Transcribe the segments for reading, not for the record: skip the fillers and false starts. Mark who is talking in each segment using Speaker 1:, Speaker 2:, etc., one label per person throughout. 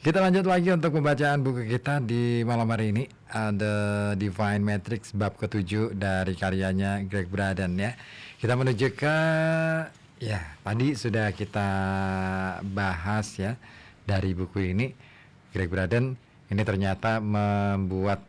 Speaker 1: Kita lanjut lagi untuk pembacaan buku kita di malam hari ini. The Divine Matrix bab ke-7 dari karyanya Greg Braden ya. Kita menuju ke tadi sudah kita bahas ya dari buku ini. Greg Braden ini ternyata membuat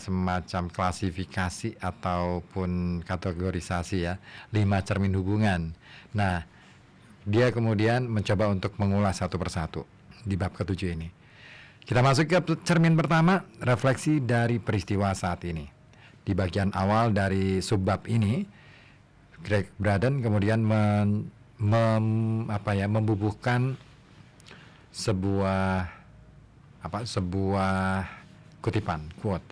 Speaker 1: semacam klasifikasi ataupun kategorisasi ya, 5 cermin hubungan. Nah, dia kemudian mencoba untuk mengulas satu persatu di bab ke-7 ini. Kita masuk ke cermin pertama, refleksi dari peristiwa saat ini. Di bagian awal dari subbab ini, Greg Braden kemudian membubuhkan sebuah kutipan, quote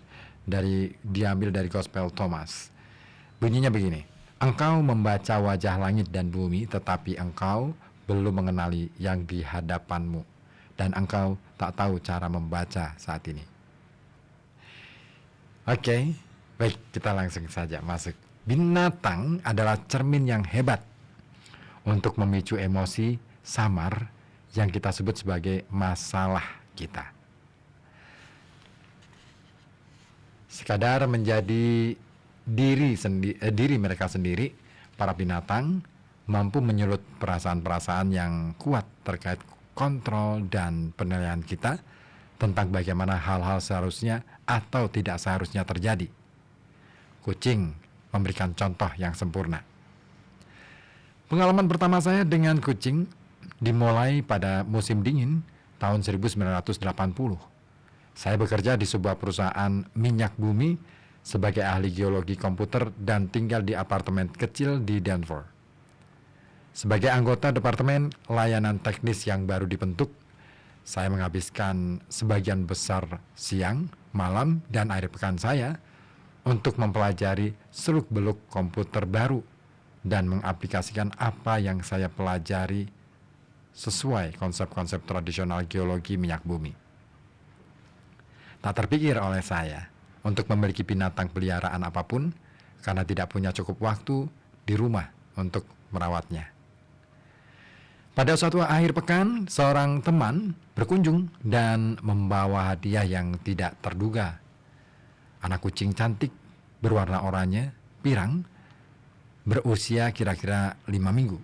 Speaker 1: diambil dari Gospel Thomas. Bunyinya begini: engkau membaca wajah langit dan bumi, tetapi engkau belum mengenali yang di hadapanmu, dan engkau tak tahu cara membaca saat ini. Oke, baik, kita langsung saja masuk. Binatang adalah cermin yang hebat untuk memicu emosi samar yang kita sebut sebagai masalah kita. Sekadar menjadi diri mereka sendiri, para binatang mampu menyulut perasaan-perasaan yang kuat terkait kontrol dan penilaian kita tentang bagaimana hal-hal seharusnya atau tidak seharusnya terjadi. Kucing memberikan contoh yang sempurna. Pengalaman pertama saya dengan kucing dimulai pada musim dingin tahun 1980. Saya bekerja di sebuah perusahaan minyak bumi sebagai ahli geologi komputer dan tinggal di apartemen kecil di Denver. Sebagai anggota departemen layanan teknis yang baru dibentuk, saya menghabiskan sebagian besar siang, malam, dan akhir pekan saya untuk mempelajari seluk-beluk komputer baru dan mengaplikasikan apa yang saya pelajari sesuai konsep-konsep tradisional geologi minyak bumi. Tak terpikir oleh saya untuk memiliki binatang peliharaan apapun karena tidak punya cukup waktu di rumah untuk merawatnya. Pada suatu akhir pekan, seorang teman berkunjung dan membawa hadiah yang tidak terduga. Anak kucing cantik berwarna oranye, pirang, berusia kira-kira 5 minggu.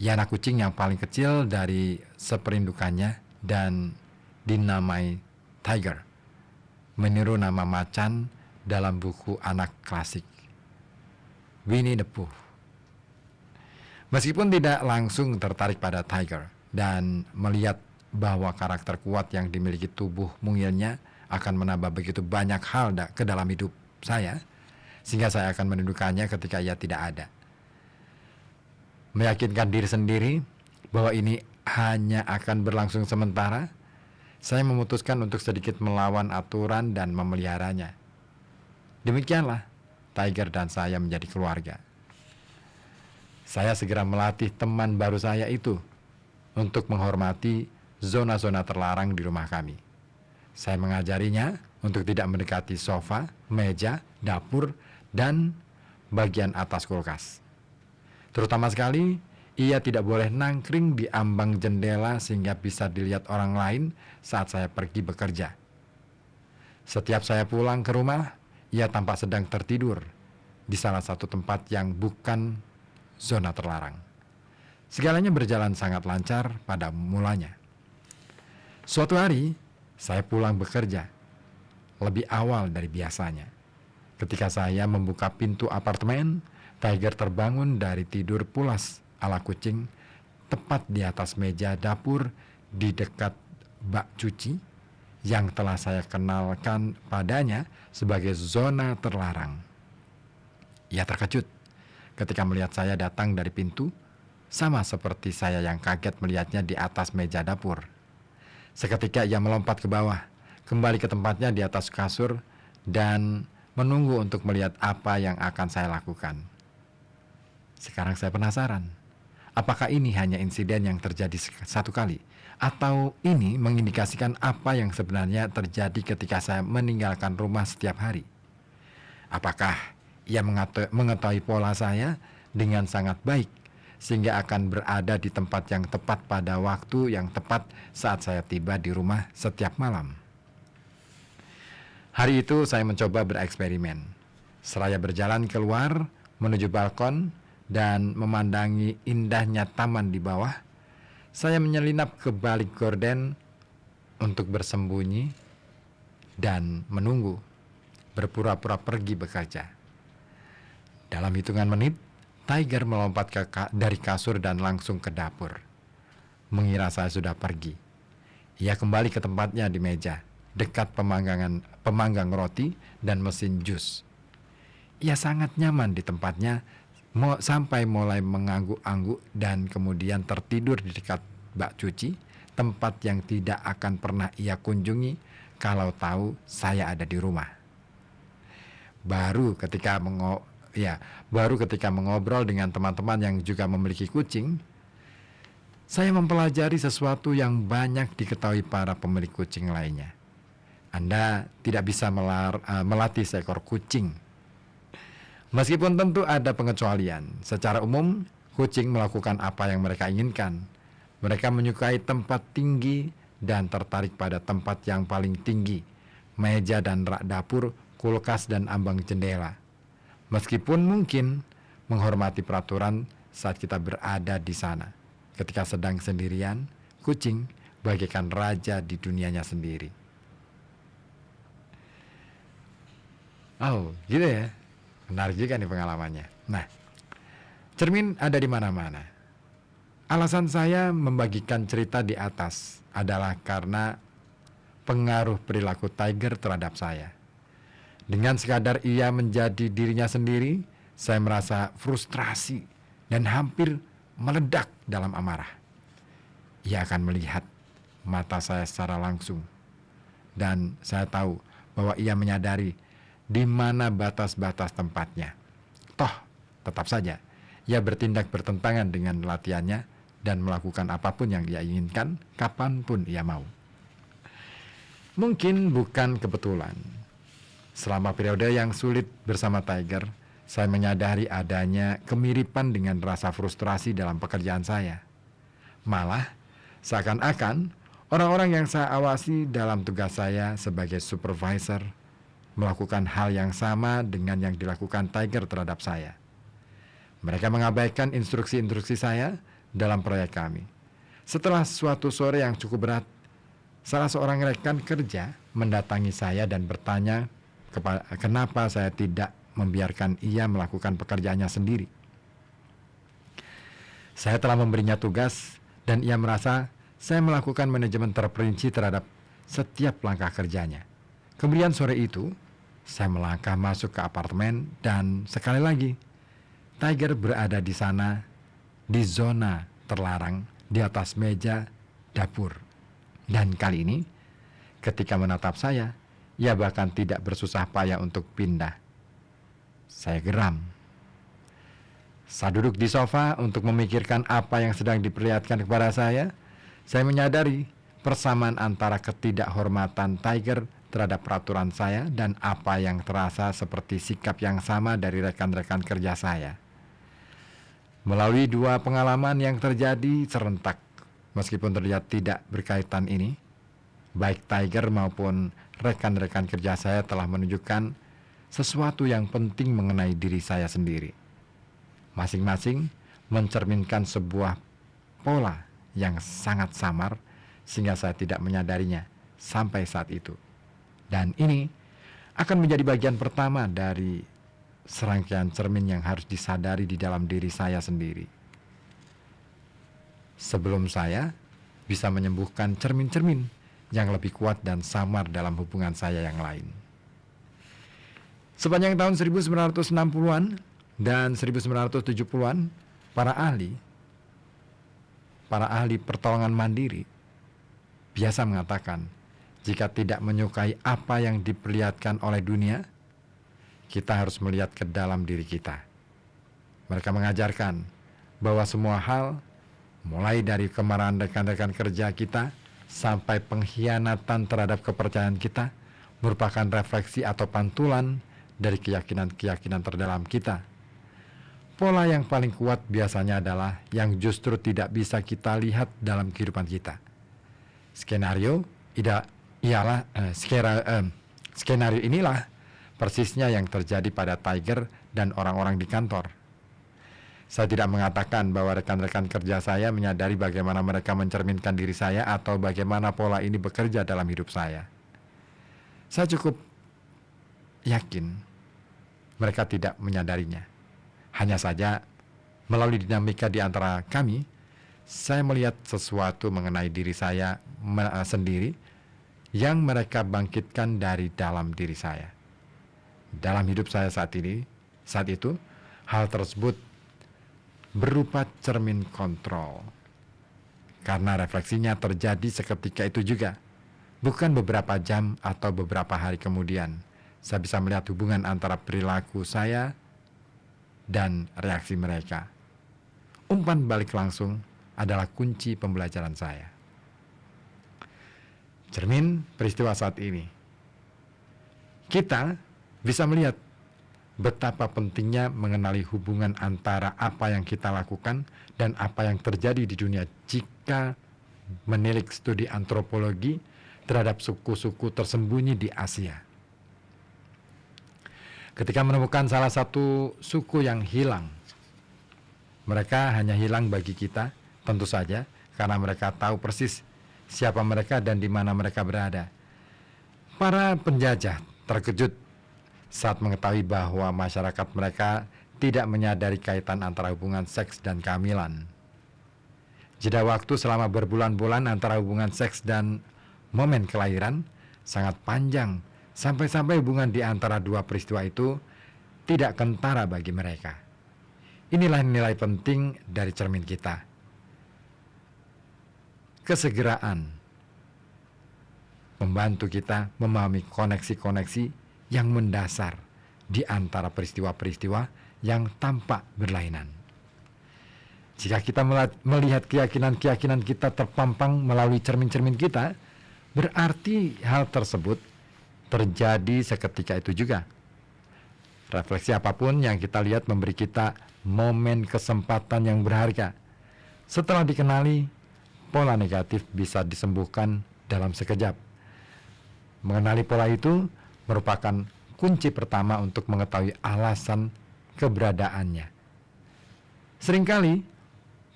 Speaker 1: Ia anak kucing yang paling kecil dari seperindukannya dan dinamai Tiger, meniru nama macan dalam buku anak klasik Winnie the Pooh. Meskipun tidak langsung tertarik pada Tiger dan melihat bahwa karakter kuat yang dimiliki tubuh mungilnya akan menambah begitu banyak hal ke dalam hidup saya, sehingga saya akan merindukannya ketika ia tidak ada. Meyakinkan diri sendiri bahwa ini hanya akan berlangsung sementara, saya memutuskan untuk sedikit melawan aturan dan memeliharanya. Demikianlah Tiger dan saya menjadi keluarga. Saya segera melatih teman baru saya itu untuk menghormati zona-zona terlarang di rumah kami. Saya mengajarinya untuk tidak mendekati sofa, meja, dapur, dan bagian atas kulkas. Terutama sekali, ia tidak boleh nangkring di ambang jendela sehingga bisa dilihat orang lain saat saya pergi bekerja. Setiap saya pulang ke rumah, ia tampak sedang tertidur di salah satu tempat yang bukan zona terlarang. Segalanya berjalan sangat lancar pada mulanya. Suatu hari, saya pulang bekerja lebih awal dari biasanya. Ketika saya membuka pintu apartemen, Tiger terbangun dari tidur pulas ala kucing tepat di atas meja dapur di dekat bak cuci yang telah saya kenalkan padanya sebagai zona terlarang. Ia terkejut ketika melihat saya datang dari pintu, sama seperti saya yang kaget melihatnya di atas meja dapur. Seketika ia melompat ke bawah, kembali ke tempatnya di atas kasur, dan menunggu untuk melihat apa yang akan saya lakukan. Sekarang saya penasaran, apakah ini hanya insiden yang terjadi satu kali, atau ini mengindikasikan apa yang sebenarnya terjadi ketika saya meninggalkan rumah setiap hari? Apakah ia mengetahui pola saya dengan sangat baik sehingga akan berada di tempat yang tepat pada waktu yang tepat saat saya tiba di rumah setiap malam. Hari itu saya mencoba bereksperimen. Seraya berjalan keluar menuju balkon dan memandangi indahnya taman di bawah, saya menyelinap ke balik gorden untuk bersembunyi dan menunggu, berpura-pura pergi bekerja. Dalam hitungan menit, Tiger melompat dari kasur dan langsung ke dapur. Mengira saya sudah pergi. Ia kembali ke tempatnya di meja, dekat pemanggang roti dan mesin jus. Ia sangat nyaman di tempatnya sampai mulai mengangguk-angguk dan kemudian tertidur di dekat bak cuci, tempat yang tidak akan pernah ia kunjungi kalau tahu saya ada di rumah. Baru ketika mengobrol dengan teman-teman yang juga memiliki kucing, saya mempelajari sesuatu yang banyak diketahui para pemilik kucing lainnya. Anda tidak bisa melatih seekor kucing. Meskipun tentu ada pengecualian, secara umum kucing melakukan apa yang mereka inginkan. Mereka menyukai tempat tinggi dan tertarik pada tempat yang paling tinggi, meja dan rak dapur, kulkas dan ambang jendela. Meskipun mungkin menghormati peraturan saat kita berada di sana. Ketika sedang sendirian, kucing bagaikan raja di dunianya sendiri. Oh, gitu ya. Menarik juga nih pengalamannya. Nah, cermin ada di mana-mana. Alasan saya membagikan cerita di atas adalah karena pengaruh perilaku Tiger terhadap saya. Dengan sekadar ia menjadi dirinya sendiri, saya merasa frustrasi dan hampir meledak dalam amarah. Ia akan melihat mata saya secara langsung, dan saya tahu bahwa ia menyadari di mana batas-batas tempatnya. Toh, tetap saja, ia bertindak bertentangan dengan latihannya dan melakukan apapun yang ia inginkan, kapanpun ia mau. Mungkin bukan kebetulan. Selama periode yang sulit bersama Tiger, saya menyadari adanya kemiripan dengan rasa frustrasi dalam pekerjaan saya. Malah, seakan-akan orang-orang yang saya awasi dalam tugas saya sebagai supervisor melakukan hal yang sama dengan yang dilakukan Tiger terhadap saya. Mereka mengabaikan instruksi-instruksi saya dalam proyek kami. Setelah suatu sore yang cukup berat, salah seorang rekan kerja mendatangi saya dan bertanya kenapa saya tidak membiarkan ia melakukan pekerjaannya sendiri. Saya telah memberinya tugas dan ia merasa saya melakukan manajemen terperinci terhadap setiap langkah kerjanya. Kemudian sore itu, saya melangkah masuk ke apartemen dan sekali lagi, Tiger berada di sana, di zona terlarang, di atas meja dapur. Dan kali ini, ketika menatap saya, ia bahkan tidak bersusah payah untuk pindah. Saya geram. Saya duduk di sofa untuk memikirkan apa yang sedang diperlihatkan kepada saya. Saya menyadari persamaan antara ketidakhormatan Tiger terhadap peraturan saya dan apa yang terasa seperti sikap yang sama dari rekan-rekan kerja saya. Melalui dua pengalaman yang terjadi serentak, meskipun terlihat tidak berkaitan ini, baik Tiger maupun rekan-rekan kerja saya telah menunjukkan sesuatu yang penting mengenai diri saya sendiri. Masing-masing mencerminkan sebuah pola yang sangat samar sehingga saya tidak menyadarinya sampai saat itu. Dan ini akan menjadi bagian pertama dari serangkaian cermin yang harus disadari di dalam diri saya sendiri. Sebelum saya bisa menyembuhkan cermin-cermin yang lebih kuat dan samar dalam hubungan saya yang lain. Sepanjang tahun 1960-an dan 1970-an, para ahli pertolongan mandiri biasa mengatakan, jika tidak menyukai apa yang diperlihatkan oleh dunia, kita harus melihat ke dalam diri kita. Mereka mengajarkan bahwa semua hal, mulai dari kemarahan rekan-rekan kerja kita sampai pengkhianatan terhadap kepercayaan kita, merupakan refleksi atau pantulan dari keyakinan-keyakinan terdalam kita. Pola yang paling kuat biasanya adalah yang justru tidak bisa kita lihat dalam kehidupan kita. Skenario skenario inilah persisnya yang terjadi pada Tiger dan orang-orang di kantor. Saya tidak mengatakan bahwa rekan-rekan kerja saya menyadari bagaimana mereka mencerminkan diri saya atau bagaimana pola ini bekerja dalam hidup saya. Saya cukup yakin mereka tidak menyadarinya. Hanya saja, melalui dinamika di antara kami, saya melihat sesuatu mengenai diri saya sendiri yang mereka bangkitkan dari dalam diri saya. Dalam hidup saya saat itu, hal tersebut berupa cermin kontrol. Karena refleksinya terjadi seketika itu juga, bukan beberapa jam atau beberapa hari kemudian. Saya bisa melihat hubungan antara perilaku saya dan reaksi mereka. Umpan balik langsung adalah kunci pembelajaran saya. Cermin peristiwa saat ini. Kita bisa melihat betapa pentingnya mengenali hubungan antara apa yang kita lakukan dan apa yang terjadi di dunia jika menilik studi antropologi terhadap suku-suku tersembunyi di Asia. Ketika menemukan salah satu suku yang hilang, mereka hanya hilang bagi kita, tentu saja, karena mereka tahu persis siapa mereka dan di mana mereka berada. Para penjajah terkejut saat mengetahui bahwa masyarakat mereka tidak menyadari kaitan antara hubungan seks dan kehamilan. Jeda waktu selama berbulan-bulan antara hubungan seks dan momen kelahiran sangat panjang, sampai-sampai hubungan di antara dua peristiwa itu tidak kentara bagi mereka. Inilah nilai penting dari cermin kita. Kesegeraan membantu kita memahami koneksi-koneksi yang mendasar di antara peristiwa-peristiwa yang tampak berlainan. Jika kita melihat keyakinan-keyakinan kita terpampang melalui cermin-cermin kita, berarti hal tersebut terjadi seketika itu juga. Refleksi apapun yang kita lihat memberi kita momen kesempatan yang berharga. Setelah dikenali, pola negatif bisa disembuhkan dalam sekejap. Mengenali pola itu merupakan kunci pertama untuk mengetahui alasan keberadaannya. Seringkali,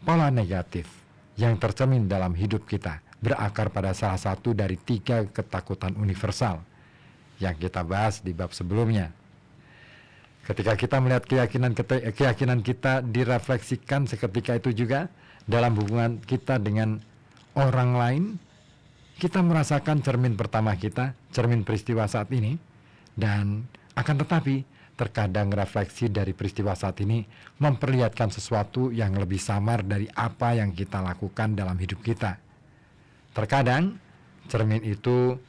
Speaker 1: pola negatif yang tercermin dalam hidup kita berakar pada salah satu dari 3 ketakutan universal yang kita bahas di bab sebelumnya. Ketika kita melihat keyakinan kita direfleksikan seketika itu juga dalam hubungan kita dengan orang lain, kita merasakan cermin pertama kita, cermin peristiwa saat ini, dan akan tetapi terkadang refleksi dari peristiwa saat ini memperlihatkan sesuatu yang lebih samar dari apa yang kita lakukan dalam hidup kita. Terkadang cermin itu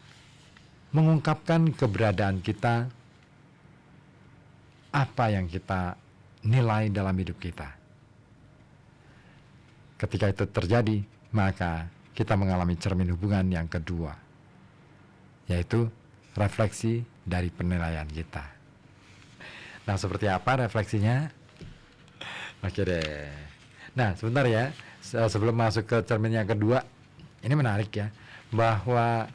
Speaker 1: mengungkapkan keberadaan kita, apa yang kita nilai dalam hidup kita. Ketika itu terjadi, maka kita mengalami cermin hubungan yang kedua, yaitu refleksi dari penilaian kita. Nah, seperti apa refleksinya? Oke deh. Nah, sebentar ya, sebelum masuk ke cermin yang kedua, ini menarik ya, bahwa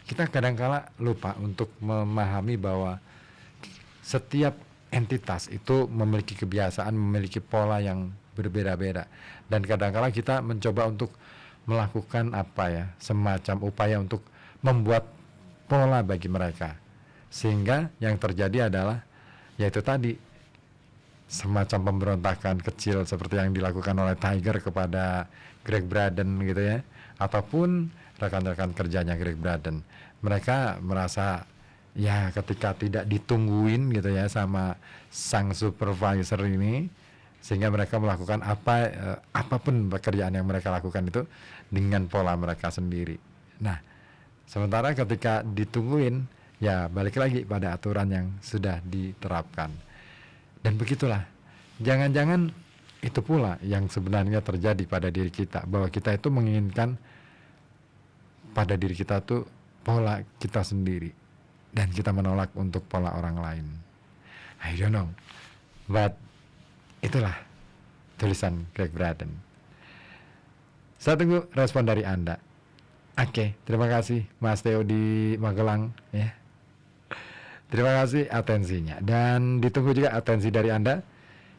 Speaker 1: kita kadangkala lupa untuk memahami bahwa setiap entitas itu memiliki kebiasaan, memiliki pola yang berbeda-beda, dan kadang-kala kita mencoba untuk melakukan semacam upaya untuk membuat pola bagi mereka, sehingga yang terjadi adalah yaitu tadi semacam pemberontakan kecil seperti yang dilakukan oleh Tiger kepada Greg Braden gitu ya, ataupun rekan-rekan kerjanya Greg Braden. Mereka merasa ya ketika tidak ditungguin gitu ya sama sang supervisor ini, sehingga mereka melakukan apapun pekerjaan yang mereka lakukan itu dengan pola mereka sendiri. Nah, sementara ketika ditungguin, ya balik lagi pada aturan yang sudah diterapkan. Dan begitulah, jangan-jangan itu pula yang sebenarnya terjadi pada diri kita, bahwa kita itu menginginkan pada diri kita tuh pola kita sendiri, dan kita menolak untuk pola orang lain. I don't know. But itulah tulisan Greg Braden. Saya tunggu respon dari Anda. Oke, terima kasih Mas Theo di Magelang ya. Terima kasih atensinya dan ditunggu juga atensi dari Anda.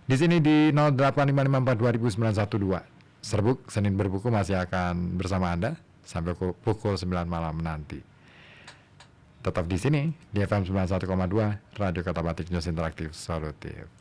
Speaker 1: Di sini di 0855420912. Serbuk Senin Berbuku masih akan bersama Anda sampai pukul 9 malam nanti. Tetap di sini di FM 91,2 Radio Kota Batik News Interaktif Solutif.